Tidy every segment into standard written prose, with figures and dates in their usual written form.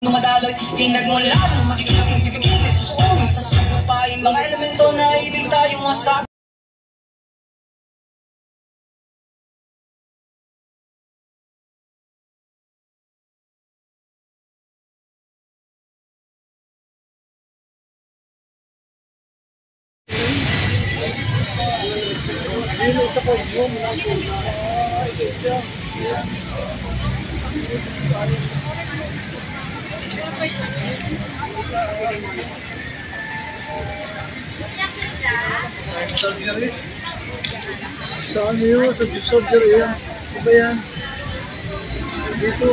Madaloy, pinagmula ng magigilang ibigin sa suong sa sagupain mga elemento na ibig tayong masabi. Saan yun? Sa surgery yan? Ano ba yan? Dito.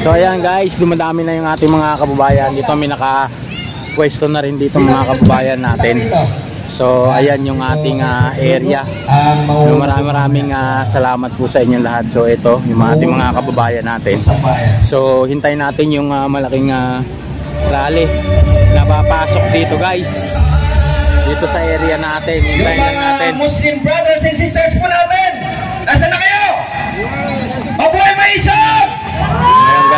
So ayan guys, dumadami na yung ating mga kababayan. Dito may naka-pwesto na rin dito mga kababayan natin. So ayan yung ating area. So, maraming salamat po sa inyong lahat. So ito yung ating mga kababayan natin. So hintayin natin yung malaking rally na papasok dito guys. Dito sa area natin. Hintayin lang natin. Muslim brothers and sisters po natin. Nasaan na kayo? Mabuhay Maisog!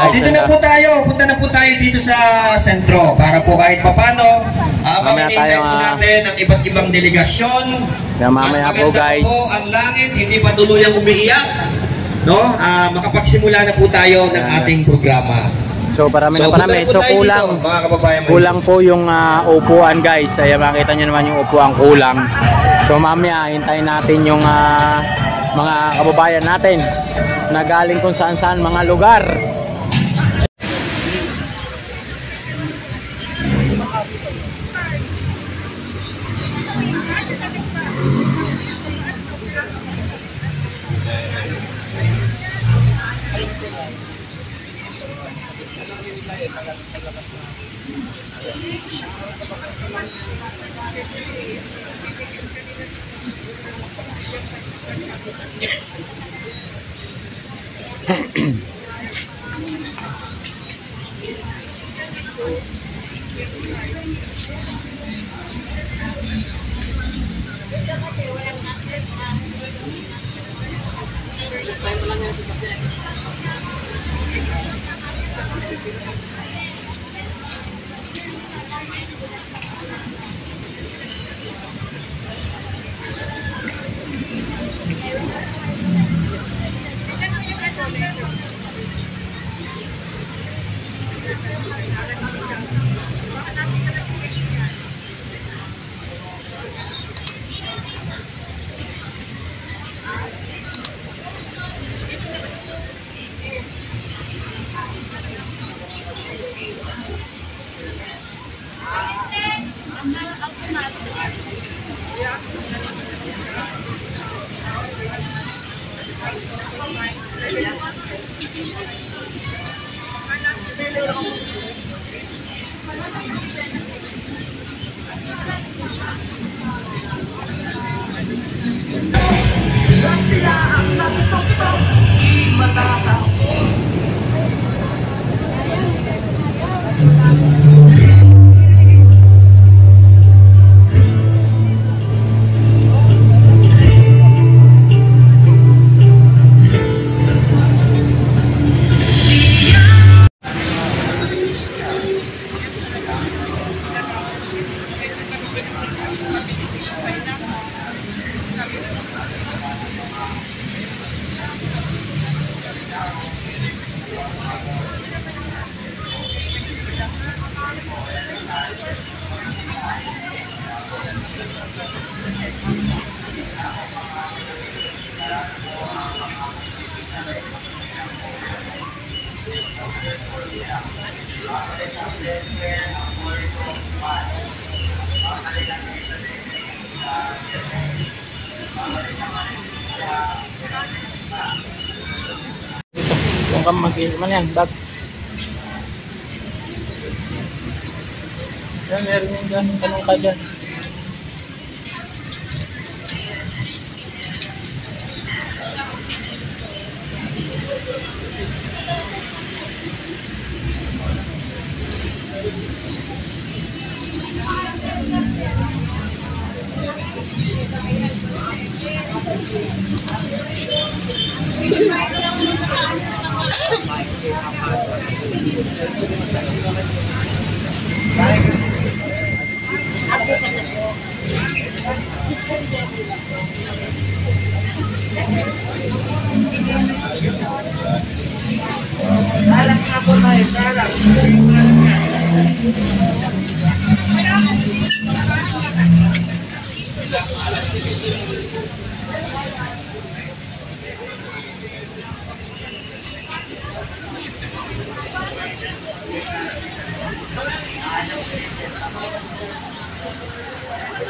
Dito na po tayo, punta na po tayo dito sa sentro para po kahit papano maminintay po natin ang iba't ibang delegasyon. Mamaya po guys, po ang langit, hindi pa tuluyang umiiyak, no? Makapagsimula na po tayo ng ating programa. So parami. So kulang po yung upuan guys. Ayan, makita nyo naman yung upuan kulang. So mamaya hintayin natin yung mga kababayan natin na galing kung saan mga lugar. Kung ka man yan, bag. Yan, meron yung dyan. Tanong ka dyan.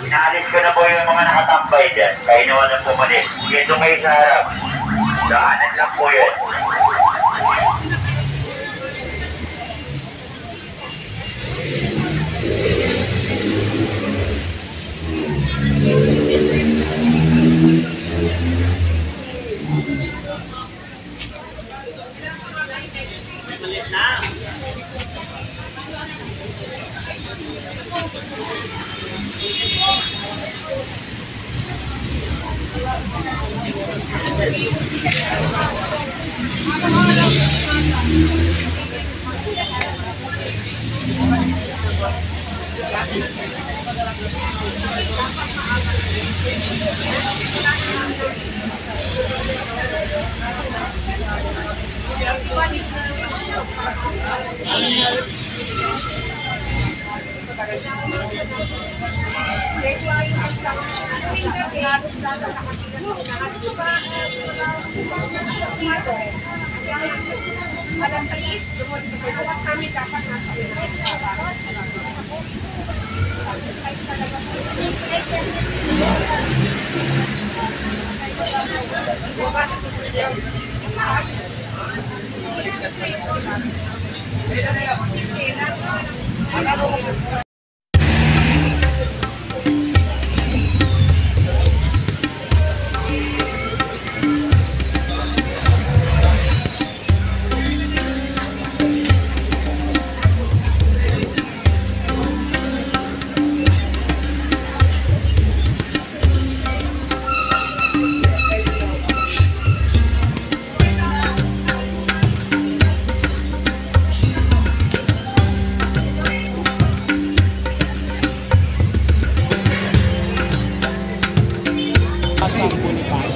Inaalis ko na po yung mga nakatambay dyan. Kaya naman na pumalis. Dito kayo sa harap. Daanan lang po yun. Alas 6, bukas sa amin dapat nasa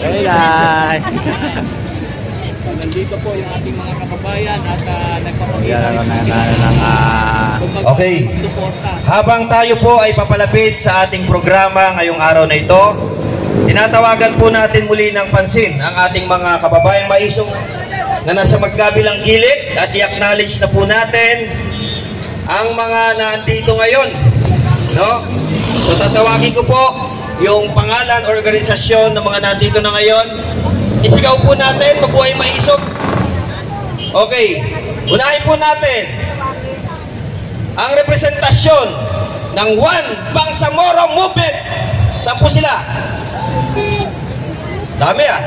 Hey guys! Nandito po yung ating mga kababayan at nagpapakita ng Okay. Habang tayo po ay papalapit sa ating programa ngayong araw na ito, tinatawagan po natin muli ng pansin ang ating mga kababayang maisong na nasa magkabilang gilid at i-acknowledge na po natin ang mga nandito ngayon. No? So tatawagin ko po yung pangalan, organisasyon ng mga nandito na ngayon. Isigaw po natin, mabuhay maisog. Okay, unahin po natin ang representasyon ng One Bangsamoro Movement. Saan po sila? Dami ah.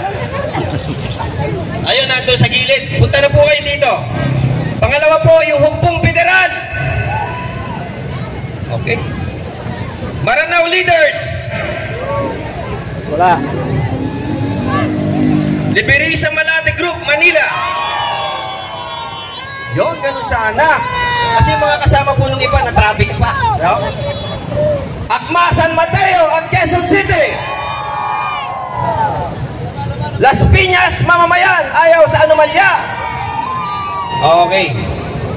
Ayun, nandun sa gilid. Punta na po kayo dito. Pangalawa po, yung Hukbong Federal. Okay. Maranao Leaders. wala. Liberisa Malate Group, Manila. Yun, ganun sana. Kasi mga kasama po nung iba na traffic pa. No? Akma, San Mateo at Quezon City. Las Piñas, mamamayan, ayaw sa anomalya. Okay.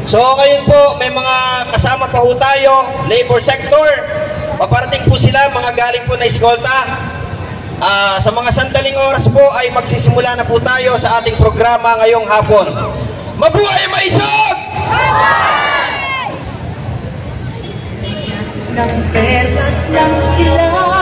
So ngayon po, may mga kasama pa po tayo, labor sector. Paparating po sila, mga galing po na eskolta. Sa mga sandaling oras po ay magsisimula na po tayo sa ating programa ngayong hapon. Mabuhay ang maisog! Ng perlas lang sila